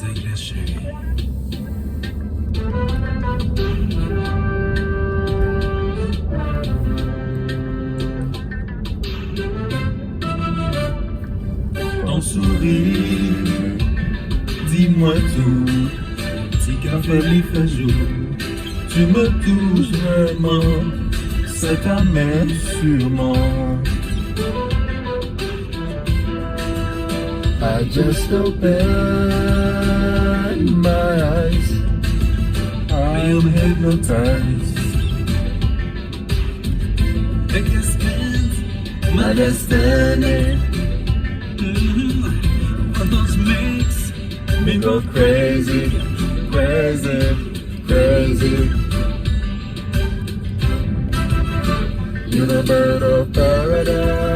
Zenglen chérie. Ton sourire, dis-moi tout, si café lui fait jour, tu me touches vraiment, c'est ta main sûrement. I just opened my eyes. I am hypnotized. My destiny, what those makes Me go crazy, crazy, crazy. You're the bird of paradise.